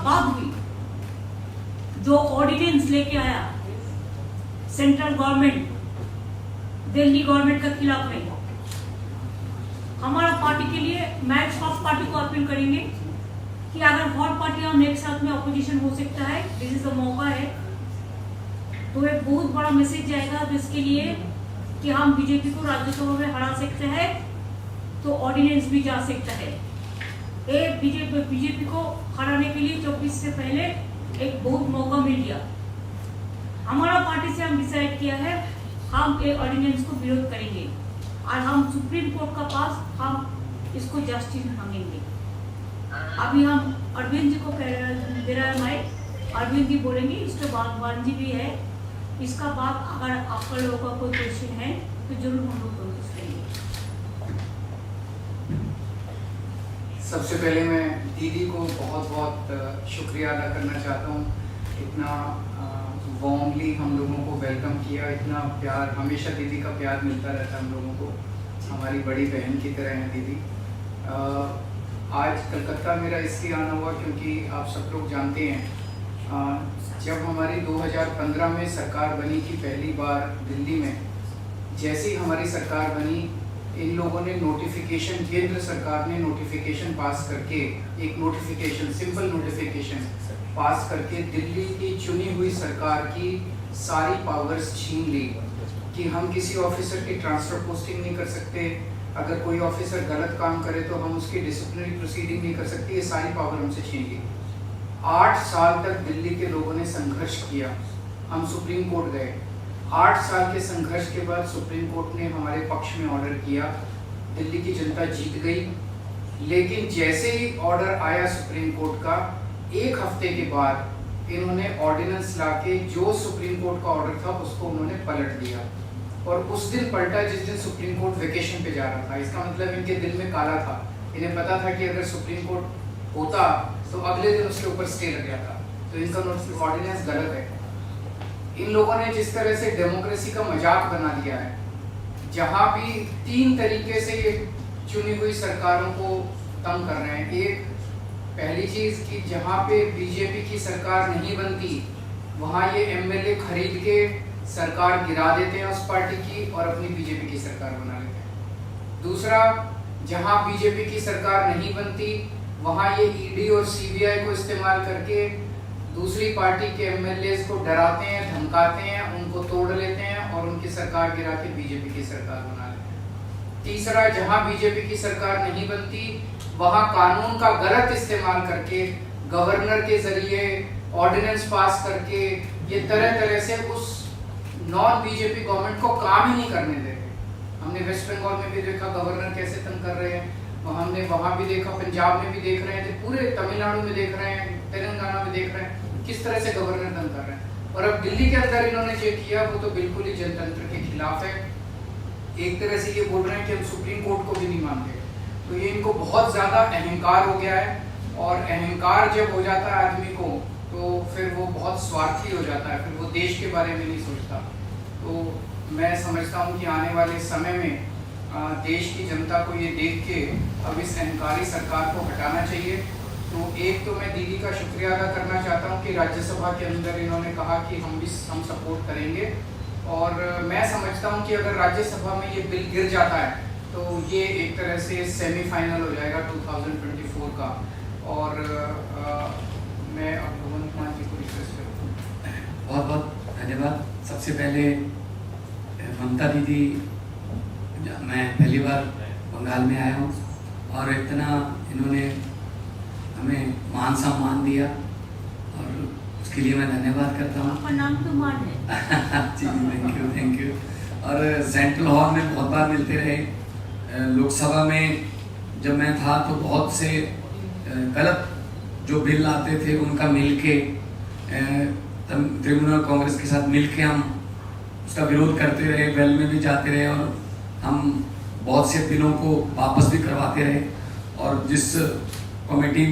बाद हुई, जो ऑर्डिनेंस लेके आया सेंट्रल गवर्नमेंट दिल्ली गवर्नमेंट के खिलाफ में, हमारा पार्टी के लिए मैं सब पार्टी को अपील करेंगे कि अगर और पार्टियां एक साथ में अपोजिशन हो सकता है, दिस इज अ मौका है, तो एक बहुत बड़ा मैसेज जाएगा जिसके लिए कि हम बीजेपी को राज्यसभा में हरा सकते हैं, तो ऑर्डिनेंस भी जा सकता है। एक बीजेपी को हराने के लिए 24 से पहले एक बहुत मौका मिल गया। हमारा पार्टी से हम डिसाइड किया है हम एक ऑर्डिनेंस को विरोध करेंगे और हम सुप्रीम कोर्ट का पास हम इसको जस्टिस मांगेंगे। अभी हम अरविंद जी को दे रहा है माइक, अरविंद जी बोलेंगे, इसके बाद वान जी भी है। इसका बाद अगर आपका लोगों का कोई क्वेश्चन है तो जरूर हम लोग कोशिश करेंगे। सबसे पहले मैं दीदी को बहुत बहुत शुक्रिया अदा करना चाहता हूँ। इतना वार्मली हम लोगों को वेलकम किया, इतना प्यार, हमेशा दीदी का प्यार मिलता रहता है हम लोगों को, हमारी बड़ी बहन की तरह है दीदी। आज कलकत्ता मेरा इसलिए आना हुआ क्योंकि आप सब लोग जानते हैं जब हमारी 2015 में सरकार बनी थी पहली बार दिल्ली में, जैसे ही हमारी सरकार बनी इन लोगों ने नोटिफिकेशन, केंद्र सरकार ने नोटिफिकेशन पास करके, एक नोटिफिकेशन, सिंपल नोटिफिकेशन पास करके दिल्ली की चुनी हुई सरकार की सारी पावर्स छीन ली कि हम किसी ऑफिसर की ट्रांसफर पोस्टिंग नहीं कर सकते, अगर कोई ऑफिसर गलत काम करे तो हम उसकी डिसिप्लिनरी प्रोसीडिंग नहीं कर सकते, ये सारी पावर हमसे छीन ली। 8 साल तक दिल्ली के लोगों ने संघर्ष किया, हम सुप्रीम कोर्ट गए। 8 साल के संघर्ष के बाद सुप्रीम कोर्ट ने हमारे पक्ष में ऑर्डर किया, दिल्ली की जनता जीत गई। लेकिन जैसे ही ऑर्डर आया सुप्रीम कोर्ट का, 1 हफ्ते के बाद इन्होंने ऑर्डिनेंस लाके जो सुप्रीम कोर्ट का ऑर्डर था उसको उन्होंने पलट दिया, और उस दिन पलटा जिस दिन सुप्रीम कोर्ट वेकेशन पे जा रहा था। इसका मतलब इनके दिल में काला था, इन्हें पता था कि अगर सुप्रीम कोर्ट होता तो अगले दिन उसके ऊपर स्टे लग जाता, तो इनका ऑर्डिनेंस गलत है। इन लोगों ने जिस तरह से डेमोक्रेसी का मजाक बना दिया है, जहां भी 3 तरीके से ये चुनी हुई सरकारों को तंग कर रहे हैं। एक, पहली चीज कि जहां पे बीजेपी की सरकार नहीं बनती वहां ये एमएलए खरीद के सरकार गिरा देते हैं उस पार्टी की और अपनी बीजेपी की सरकार बना लेते हैं। दूसरा, जहां बीजेपी की सरकार नहीं बनती वहां ये ईडी और सीबीआई को इस्तेमाल करके दूसरी पार्टी के एमएलए को डराते हैं, धमकाते हैं, उनको तोड़ लेते हैं और उनकी सरकार गिरा के बीजेपी की सरकार बना लेते हैं। तीसरा, जहां बीजेपी की सरकार नहीं बनती वहां कानून का गलत इस्तेमाल करके, गवर्नर के जरिए ऑर्डिनेंस पास करके ये तरह तरह से उस नॉन बीजेपी गवर्नमेंट को काम ही नहीं करने देते। हमने वेस्ट बंगाल में भी देखा गवर्नर कैसे तंग कर रहे हैं, हमने वहां भी देखा, पंजाब में भी देख रहे हैं, पूरे तमिलनाडु में देख रहे हैं, तेलंगाना में देख रहे हैं किस तरह से गवर्नर तंग कर रहे हैं। और अब दिल्ली के अंदर इन्होंने जो किया वो तो बिल्कुल ही जनतंत्र के खिलाफ है। एक तरह से ये बोल रहे हैं कि हम सुप्रीम कोर्ट को भी नहीं मानते, तो ये इनको बहुत ज्यादा अहंकार हो गया है, और अहंकार जब हो जाता है आदमी को तो फिर वो बहुत स्वार्थी हो जाता है, फिर वो देश के बारे में नहीं सोचता। तो मैं समझता हूँ कि आने वाले समय में देश की जनता को ये देख के अब इस अहंकारी सरकार को हटाना चाहिए। तो एक तो मैं दीदी का शुक्रिया अदा करना चाहता हूँ कि राज्यसभा के अंदर इन्होंने कहा कि हम सपोर्ट करेंगे, और मैं समझता हूँ कि अगर राज्यसभा में ये बिल गिर जाता है तो ये एक तरह से सेमीफाइनल हो जाएगा 2024 का। और मैं अब भगवंत मान जी को रिक्वेस्ट करता हूँ। बहुत बहुत धन्यवाद। सबसे पहले ममता दीदी, मैं पहली बार बंगाल में आया हूँ और इतना इन्होंने हमें मान सम्मान दिया, और उसके लिए मैं धन्यवाद करता हूँ। आपका नाम तो मान है। जी, थैंक यू। और सेंट्रल हॉल में बहुत बार मिलते रहे। लोकसभा में जब मैं था तो बहुत से गलत जो बिल आते थे उनका मिलके तृणमूल कांग्रेस के साथ मिलके हम उसका विरोध करते रहे, वेल में भी जाते रहे, और हम बहुत से बिलों को वापस भी करवाते रहे। और जिस कमेटी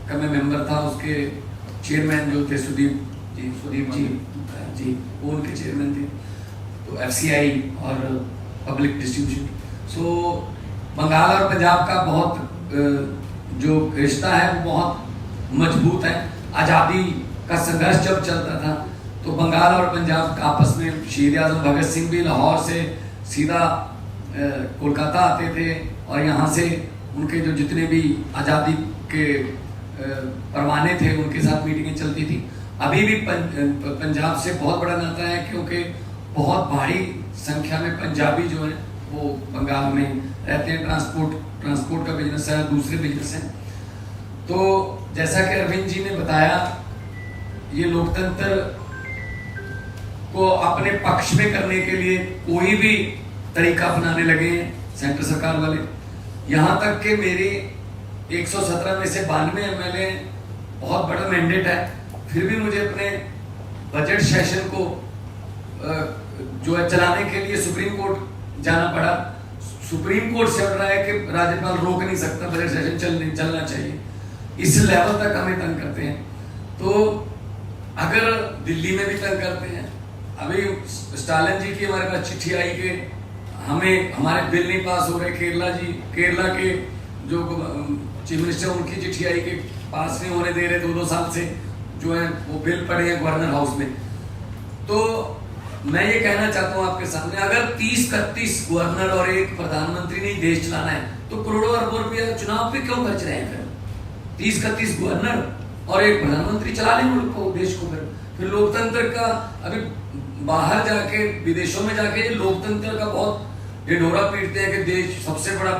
का मैं मेंबर था उसके चेयरमैन जो थे सुदीप जी वो उनके चेयरमैन थे। तो एफसीआई और पब्लिक डिस्ट्रीब्यूशन, सो बंगाल और पंजाब का बहुत जो रिश्ता है वो बहुत मजबूत हैं। आज़ादी का संघर्ष जब चलता था तो बंगाल और पंजाब आपस में शहीद आजम भगत सिंह भी लाहौर से सीधा कोलकाता आते थे और यहाँ से उनके जो जितने भी आज़ादी के परवाने थे उनके साथ मीटिंगें चलती थी। अभी भी पंजाब से बहुत बड़ा नाता है क्योंकि बहुत भारी संख्या में पंजाबी जो है वो बंगाल में रहते हैं। ट्रांसपोर्ट का बिजनेस है, दूसरे बिजनेस हैं। तो जैसा कि अरविंद जी ने बताया, ये लोकतंत्र को अपने पक्ष में करने के लिए कोई भी तरीका अपनाने लगे हैं सेंटर सरकार वाले। यहाँ तक कि मेरे 117 में से 92 एमएलए, बहुत बड़ा मैंडेट है, फिर भी मुझे अपने बजट सेशन को जो है चलाने के लिए सुप्रीम कोर्ट जाना पड़ा। सुप्रीम कोर्ट से ऑर्डर है कि राज्यपाल रोक नहीं सकता, बजट सेशन चलना चाहिए। इस लेवल तक हमें तंग करते हैं। तो अगर दिल्ली में भी तंग करते हैं, अभी स्टालिन जी की हमारे पास चिट्ठी आई कि हमें हमारे बिल नहीं पास हो रहे। केरला के जो चीफ मिनिस्टर, उनकी चिट्ठी आई कि पास नहीं होने दे रहे 2-2 साल से जो है वो बिल पड़े हैं गवर्नर हाउस में। तो मैं ये कहना चाहता हूँ आपके सामने, अगर 30-31 गवर्नर और एक प्रधानमंत्री ने देश चलाना है तो करोड़ों अरबों रुपया चुनाव पे क्यों खर्च रहे हैं? 30-31 गवर्नर और एक प्रधानमंत्री चला लें मुल्क को, देश को। फिर लोकतंत्र का अभी बाहर जाके, विदेशों में जाके लोकतंत्र का बहुत ढिढोरा पीटते हैं कि देश सबसे बड़ा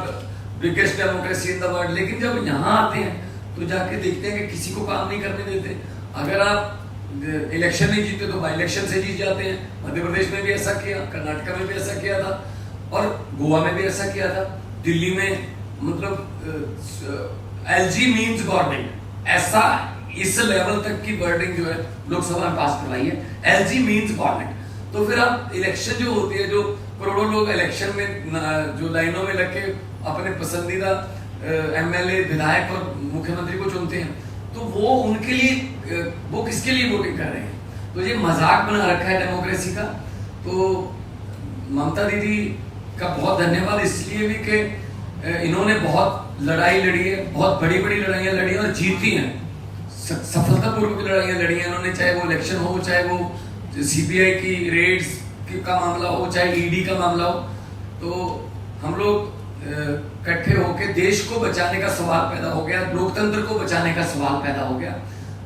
biggest democracy in the world, लेकिन जब यहाँ आते हैं तो जाके देखते हैं कि किसी को काम नहीं करने देते। अगर आप इलेक्शन नहीं जीते तो बाई इलेक्शन से जीत जाते हैं। मध्य प्रदेश में भी ऐसा किया, कर्नाटक में भी ऐसा किया था और गोवा में भी ऐसा किया था। दिल्ली में मतलब LG मीन्स गवर्नमेंट, ऐसा इस लेवल तक की वर्डिंग जो है लोकसभा में पास करवाई है, LG मीन्स गवर्नमेंट। तो फिर आप इलेक्शन जो होती है, जो करोड़ों लोग इलेक्शन में जो लाइनों में लग के अपने पसंदीदा MLA, विधायक और मुख्यमंत्री को चुनते हैं, तो वो उनके लिए, वो किसके लिए वोटिंग कर रहे हैं? तो ये मजाक बना रखा है डेमोक्रेसी का। तो ममता दीदी का बहुत धन्यवाद इसलिए भी कि इन्होंने बहुत लड़ाई लड़ी है, बहुत बड़ी बड़ी लड़ाइयाँ लड़ी हैं और जीती हैं, सफलतापूर्वक लड़ाइयाँ लड़ी हैं इन्होंने। चाहे वो इलेक्शन हो, चाहे वो CBI की रेड्स का मामला हो, चाहे ED का मामला हो। तो हम लोग इकट्ठे होकर देश को बचाने का सवाल पैदा हो गया, लोकतंत्र को बचाने का सवाल पैदा हो गया।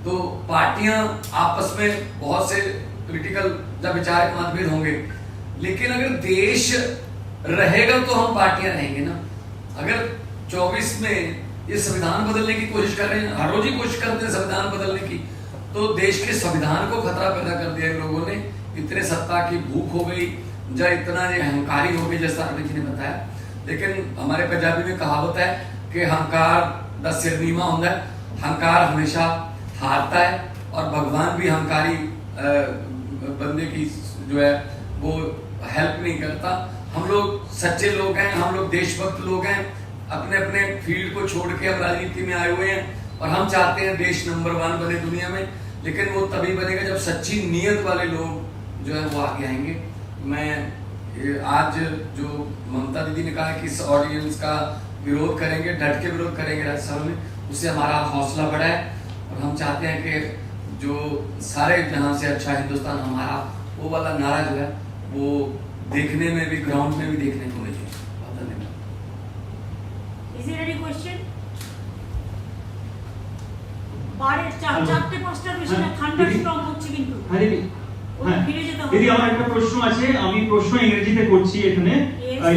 तो पार्टियां आपस में बहुत से पॉलिटिकल या विचारक मतभेद होंगे, लेकिन अगर देश रहेगा तो हम पार्टियां रहेंगे ना। अगर 24 में ये संविधान बदलने की कोशिश कर रहे हैं, हर रोज ही कोशिश करते हैं संविधान बदलने की, तो देश के संविधान को खतरा पैदा कर दिया इन लोगों ने। इतने सत्ता की भूख हो गई, या इतना ये अहंकारी हो गए, जैसा अरविंद जी ने बताया। लेकिन हमारे पंजाबी में कहावत है कि हंकार दा सिर नीवा होता है, हंकार हमेशा हारता है और भगवान भी हंकारी बंदे की जो है वो हेल्प नहीं करता। हम लोग सच्चे लोग हैं, हम लोग देशभक्त लोग हैं, अपने अपने फील्ड को छोड़ के हम राजनीति में आए हुए हैं और हम चाहते हैं देश नंबर 1 बने दुनिया में। लेकिन वो तभी बनेगा जब सच्ची नीयत वाले लोग जो है वो आगे आएंगे। मैं आज जो ममता दीदी ने कहा कि इस ऑर्डिनेंस का विरोध करेंगे, डट के विरोध करेंगे राज्यसभा में, उससे हमारा हौसला बढ़ा है और हम चाहते हैं कि जो सारे जहां से अच्छा हिंदुस्तान हमारा, वो वाला नारा जो है वो देखने में भी, ग्राउंड में भी देखने को मिले। बहुत धन्यवाद। Is there any question? বাড়ির চারটে পাঁচটা বেশি না থান্ডারস্টর্ম হচ্ছে কিন্তু। হ্যাঁ দিদি, ফিরে যেতে হবে। দিদি আমার একটা প্রশ্ন আছে, আমি প্রশ্ন ইংরেজিতে করছি এখানে।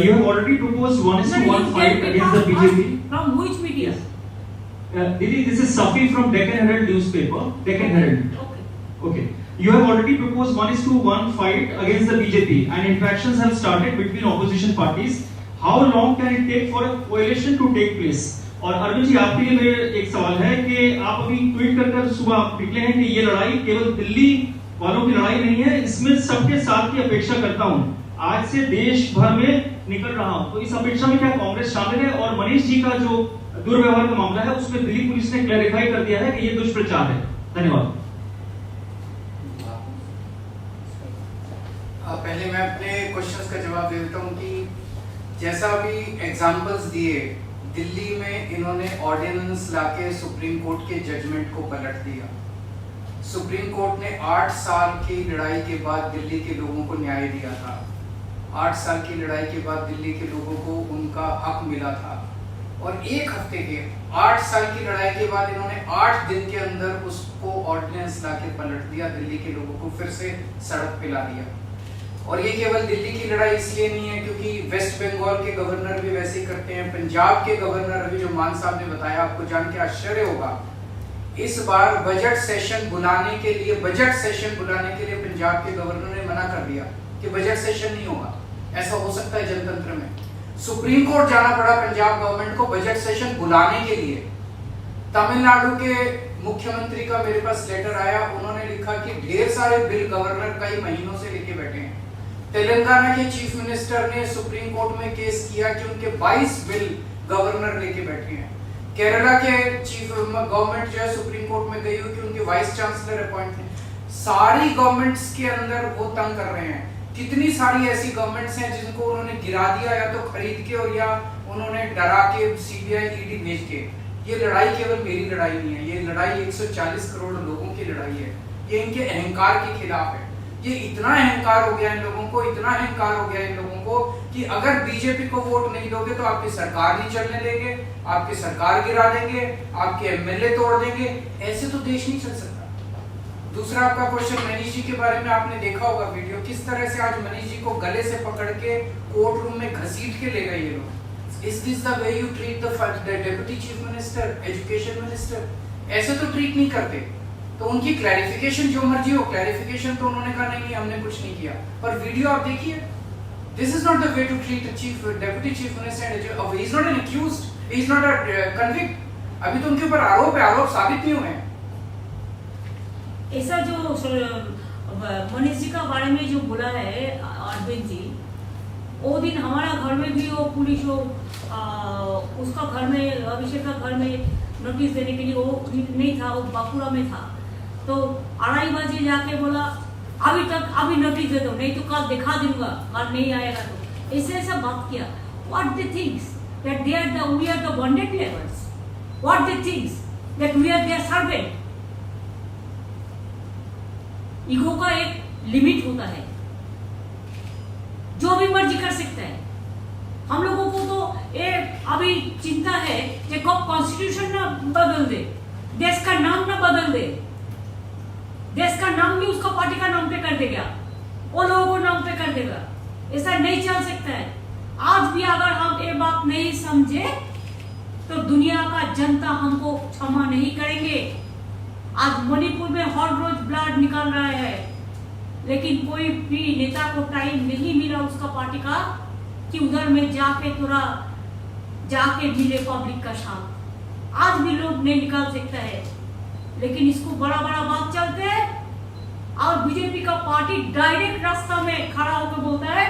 You have already proposed 1:1 fight against the BJP. From which media? Didi, this is Safi from Deccan Herald newspaper. Deccan Herald. Okay. Okay. You have already proposed 1:1 fight against the BJP and interactions have started between opposition parties. How long can it take for a coalition to take place? और अरविंद जी आपके लिए मेरा एक सवाल है कि आप अभी ट्वीट कर सुबह निकले हैं कि ये लड़ाई केवल दिल्ली वालों की लड़ाई नहीं है, इसमें सबके साथ की अपेक्षा करता हूं। आज से देश भर में निकल रहा हूं, तो इस अपेक्षा में क्या कांग्रेस शामिल है? और मनीष जी का जो दुर्व्यवहार का मामला है उसमें दिल्ली पुलिस ने क्लैरिफाई कर दिया है कि ये दुष्प्रचार है। धन्यवाद। पहले मैं अपने क्वेश्चंस का जवाब दे देता हूं कि जैसा अभी एग्जांपल्स दिए दिल्ली में इन्होंने ऑर्डिनेंस लाके सुप्रीम कोर्ट के जजमेंट को पलट दिया। सुप्रीम कोर्ट ने 8 साल की लड़ाई के बाद दिल्ली के लोगों को न्याय दिया था। 8 साल की लड़ाई के बाद दिल्ली के लोगों को उनका हक मिला था, और 1 हफ्ते के 8 साल की लड़ाई के बाद इन्होंने 8 दिन के अंदर उसको ऑर्डिनेंस लाके पलट दिया, दिल्ली के लोगों को फिर से सड़क पे ला दिया। और ये केवल दिल्ली की लड़ाई इसलिए नहीं है क्योंकि वेस्ट बंगाल के गवर्नर भी वैसे ही करते हैं। पंजाब के गवर्नर अभी जो मान साहब ने बताया, आपको जान के आश्चर्य होगा, इस बार बजट सेशन बुलाने के लिए पंजाब के गवर्नर ने मना कर दिया कि बजट सेशन नहीं होगा। ऐसा हो सकता है जनतंत्र में। सुप्रीम कोर्ट जाना पड़ा पंजाब गवर्नमेंट को बजट सेशन बुलाने के लिए। तमिलनाडु के मुख्यमंत्री का मेरे पास लेटर आया, उन्होंने लिखा कि ढेर सारे बिल गवर्नर कई महीनों से लेके बैठे हैं। तेलंगाना के चीफ मिनिस्टर ने सुप्रीम कोर्ट में केस किया कि उनके 22 बिल गवर्नर लेके बैठे हैं। केरला के चीफ गवर्नमेंट जो है सुप्रीम कोर्ट में गई हुई कि उनके वाइस चांसलर अपॉइंट। सारी गवर्नमेंट्स के अंदर वो तंग कर रहे हैं। कितनी सारी ऐसी गवर्नमेंट्स हैं जिनको उन्होंने गिरा दिया, या तो खरीद के और या उन्होंने डरा के सीबीआई ईडी भेज के। ये लड़ाई केवल मेरी लड़ाई नहीं है, ये लड़ाई 140 करोड़ लोगों की लड़ाई है। ये इनके अहंकार के खिलाफ है। ये इतना अहंकार हो गया इन लोगों को, इतना अहंकार हो गया इन लोगों को कि अगर बीजेपी को वोट नहीं दोगे तो आपकी सरकार नहीं चलने देंगे, आपकी सरकार गिरा देंगे, आपके एमएलए तोड़ देंगे। ऐसे तो देश नहीं चल सकता। दूसरा आपका क्वेश्चन मनीष जी के बारे में, आपने देखा होगा वीडियो, किस तरह से आज मनीष जी को गले से पकड़ के कोर्ट रूम में घसीट के ले गए ये लोग। Is this the way you treat the deputy chief minister, education minister? ऐसे तो ट्रीट नहीं करते। तो उनकी क्लैरिफिकेशन जो मर्जी हो, क्लैरिफिकेशन तो उन्होंने कहा नहीं हमने कुछ नहीं किया, पर वीडियो आप देखिए। This is not the way to treat a chief deputy chief minister. He is not an accused, he is not a convict. अभी तो उनके ऊपर आरोप है, आरोप साबित नहीं हुए हैं। ऐसा जो मनीष जी का बारे में जो बोला है अरविंद जी, वो दिन हमारा घर में भी वो पुलिस हो उसका घर में, अभिषेक का घर में नोटिस देने के लिए वो नहीं था, वो बांकुड़ा में था। तो 2:30 बजे जाके बोला अभी नोटिस दे दो, नहीं तो कल दिखा दूंगा, कल नहीं आएगा। तो ऐसा बात किया। What they thinks that we are the bonded labours? What they thinks that we are their servant? Ego का एक लिमिट होता है, जो भी मर्जी कर सकता है। हम लोगों को तो अभी चिंता है कि कब कॉन्स्टिट्यूशन ना बदल दे, देश का नाम ना बदल दे, देश का नाम भी उसका पार्टी का नाम पे कर देगा, वो लोगों को नाम पे कर देगा। ऐसा नहीं चल सकता है। आज भी अगर हम ये बात नहीं समझे तो दुनिया का जनता हमको क्षमा नहीं करेंगे। आज मणिपुर में हर रोज ब्लड निकल रहा है, लेकिन कोई भी नेता को टाइम नहीं मिला उसका पार्टी का कि उधर में जाके मिले पब्लिक का साथ। आज भी लोग नहीं निकाल सकता है, लेकिन इसको बड़ा बात चलते हैं। और बीजेपी का पार्टी डायरेक्ट रास्ता में खड़ा होकर बोलता है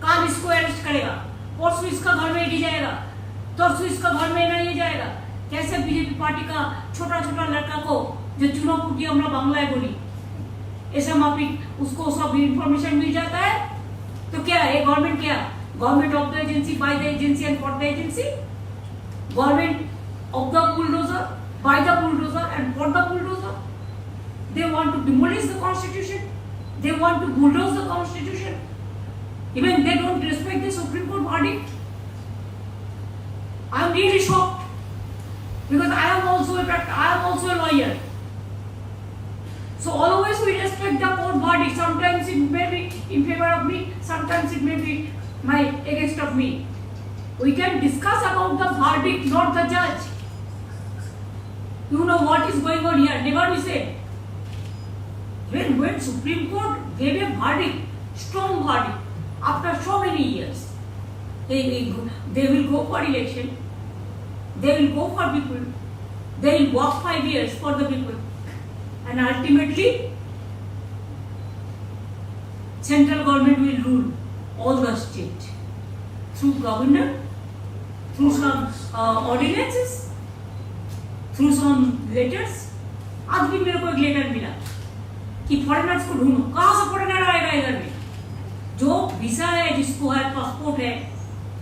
कल इसको अरेस्ट करेगा, परसों इसका घर में ले जाएगा, तरसों इसका घर में नहीं जाएगा। कैसे बीजेपी पार्टी का छोटा लड़का को जो चुनाव फूटी हमरा बांग्लाय बोली, ऐसा माफिक उसको सब इंफॉर्मेशन मिल जाता है। तो क्या है गवर्नमेंट? क्या government of the agency, by the agency and for the agency? Government of the bulldozer, by the bulldozer and for the bulldozer? They want to demolish the constitution, they want to bulldoze the constitution, even they don't respect the Supreme Court verdict. I am really shocked because I am also a lawyer. So always we respect the court verdict. Sometimes it may be in favor of me, sometimes it may be against of me. We can discuss about the verdict, not the judge. You know what is going on here? Never we say. When Supreme Court gave a verdict, strong verdict, after so many years, they will go for election, they will go for people, they will work 5 years for the people, and ultimately, central government will rule all the state through governor, through some ordinances, through some letters. आज भी मेरे को एक letter मिला कि foreigners को ढूंढो। कहां से फॉरेनर आएगा इधर में? जो वीजा है, जिसको है, पासपोर्ट है,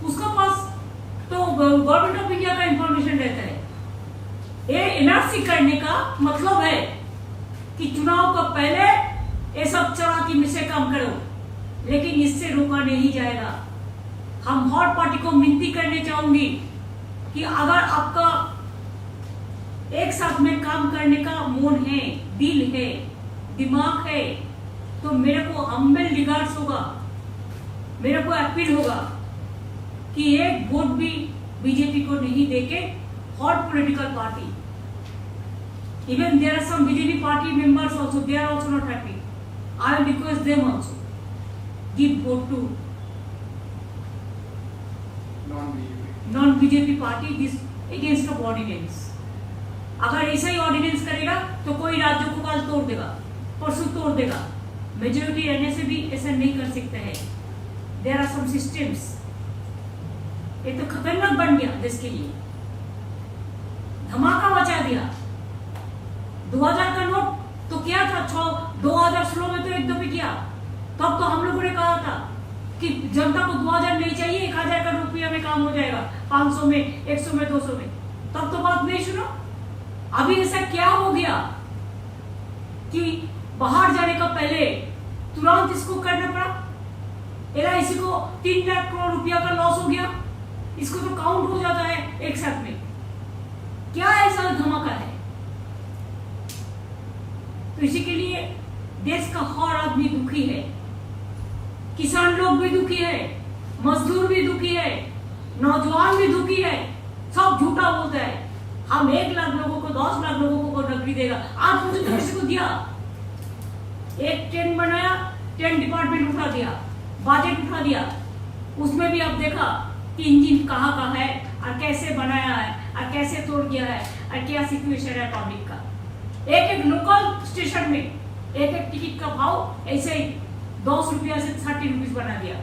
उसका पास तो गवर्नमेंट ऑफ इंडिया का इंफॉर्मेशन रहता है। ये एनआरसी करने का मतलब है कि चुनाव का पहले ये सब चलाकी में से काम करो, लेकिन इससे रोका नहीं जाएगा। हम हर पार्टी को विनती करने चाहूंगी कि अगर आपका एक साथ में काम करने का मन है, दिल है, दिमाग है, तो मेरे को हम्बल रिगार्ड्स होगा, मेरे को अपील होगा कि एक वोट भी बीजेपी को नहीं देके हर political party, even there are some BJP party members also, they are also not happy. I will request them also give vote to non-BJP party this against of ordinance. अगर ऐसा ही ordinance करेगा तो कोई राज्यों को कल तोड़ देगा, परसों तोड़ देगा। मेजोरिटी रहने से भी ऐसा नहीं कर सकते हैं। There are some systems. ये तो खतरनाक बन गया देश के लिए, धमाका मचा दिया। 2000 का नोट तो क्या था, 2016 में तो एक दफे किया। तब तो हम लोगों ने कहा था कि जनता को 2000 नहीं चाहिए, 1000 का रुपया में काम हो जाएगा, 500 में, 100 में, 200 में। तब तो बात नहीं सुनो। अभी ऐसा क्या हो गया कि बाहर जाने का पहले तुरंत इसको करना पड़ा। LIC को 3 लाख करोड़ रुपया का लॉस हो गया, इसको तो काउंट हो जाता है एक साथ में। क्या ऐसा धमाका है? तो इसी के लिए देश का हर आदमी दुखी है, किसान लोग भी दुखी है, मजदूर भी दुखी है, नौजवान भी दुखी है। सब झूठा बोलता है हम 1 लाख लोगों को, 10 लाख लोगों को नौकरी देगा। आज मुझे तो किसी को दिया, एक ट्रेन बनाया, 10 डिपार्टमेंट उठा दिया, बजट उठा दिया। उसमें भी अब देखा कि इंजन कहाँ का है और कैसे बनाया है और कैसे तोड़ गया है और क्या सिचुएशन है पब्लिक का। एक लोकल स्टेशन में एक टिकट का भाव ऐसे ही 10 रुपया से 30 रुपीज बना दिया।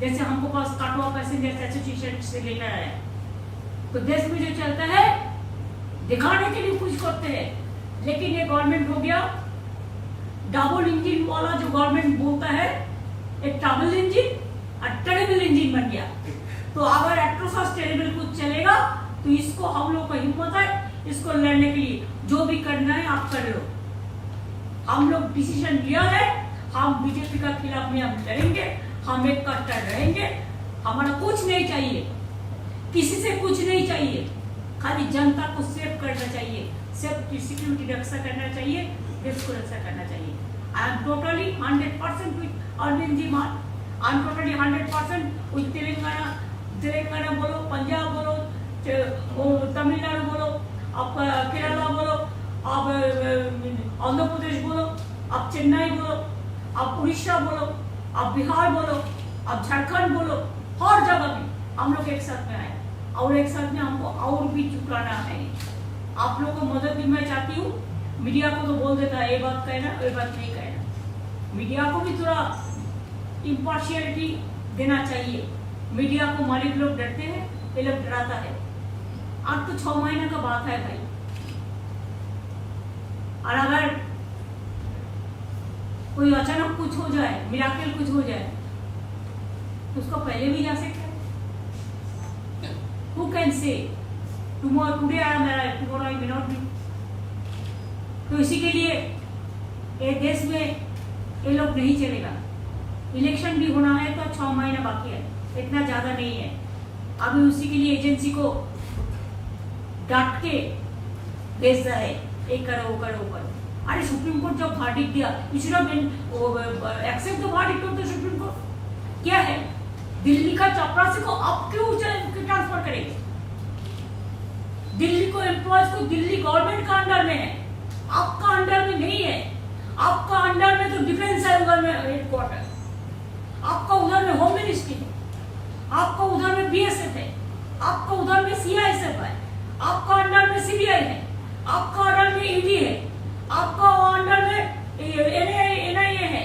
जैसे हमको पास काटवा पैसेंजर एसोसिएशन से लेकर आया। तो देश में जो चलता है दिखाने के लिए कुछ करते हैं, लेकिन ये गवर्नमेंट हो गया डबल इंजन वाला। जो गवर्नमेंट बोलता है एक डबल इंजन और टेरेबल इंजन बन गया। तो अगर एट्रोसस टेरेबल कुछ चलेगा तो इसको हम लोग का हिम्मत है इसको लड़ने के लिए। जो भी करना है आप कर लो। हम लोग डिसीजन लिया है, हम बीजेपी का खिलाफ में हम लड़ेंगे, हम एक कट्टर रहेंगे। हमारा कुछ नहीं चाहिए, किसी से कुछ नहीं चाहिए, खाली जनता को सेव करना चाहिए, सेफ सिक्योरिटी रक्षा करना चाहिए, देश को रक्षा करना चाहिए। I am totally 100% with Arvind ji Mann. I am totally 100% with Telangana बोलो, पंजाब बोलो, तमिलनाडु बोलो, आप केरला बोलो, आप आंध्र प्रदेश बोलो, आप चेन्नई बोलो, आप उड़ीसा बोलो, आप बिहार बोलो, आप झारखंड बोलो, हर जगह भी हम लोग एक साथ में आए और एक साथ में हमको और भी चुकाना है। आप लोगों को मदद भी मैं चाहती हूँ। मीडिया को तो बोल देता है ये बात कहना, ये बात नहीं कहना। मीडिया को भी थोड़ा इम्पार्शियलिटी देना चाहिए। मीडिया को मालिक लोग डरते हैं, ये लोग डराता है। अब तो 6 महीने का बात है भाई, और अगर कोई अचानक कुछ हो जाए, मिराकल कुछ हो जाए, तो उसको पहले भी जा सकता है। Who can say tomorrow, today I am alive, tomorrow I may not be। तो इसी के लिए ये देश में ये लोग नहीं चलेगा। इलेक्शन भी होना है तो 6 महीना बाकी है, इतना ज्यादा नहीं है। अभी उसी के लिए एजेंसी को डांट के भेजता है, एक करो वो करो वो करो। अरे सुप्रीम कोर्ट जब वर्डिक्ट दिया, you should have accept the verdict of the supreme court. क्या है, दिल्ली का चपरासी को आप क्यों ट्रांसफर करेंगे? दिल्ली को एम्प्लॉयज को दिल्ली गवर्नमेंट का अंडर में है, आपका अंडर में नहीं है। आपका अंडर में तो डिफेंस है, उधर में हेडक्वार्टर, आपका उधर में होम मिनिस्ट्री है, आपका उधर में BSF है, आपका उधर में CISF है, आपका अंडर में CBI है, आपका अंडर में ED है, आपका अंडर में NIA है,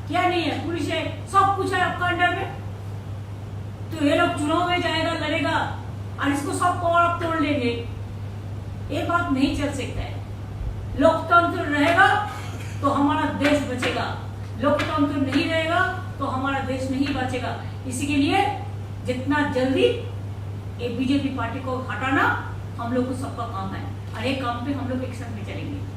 क्या नहीं है, पुलिस है, सब कुछ है आपका अंडर में। तो ये लोग चुनाव में जाएगा, लड़ेगा और इसको सब पावर आप तोड़ लेंगे। ये बात नहीं चल सकता है। लोकतंत्र रहेगा तो हमारा देश बचेगा, लोकतंत्र नहीं रहेगा तो हमारा देश नहीं बचेगा। इसी के लिए जितना जल्दी ये बीजेपी पार्टी को हटाना हम लोग को सबका काम है और एक काम पे हम लोग एक साथ में चलेंगे।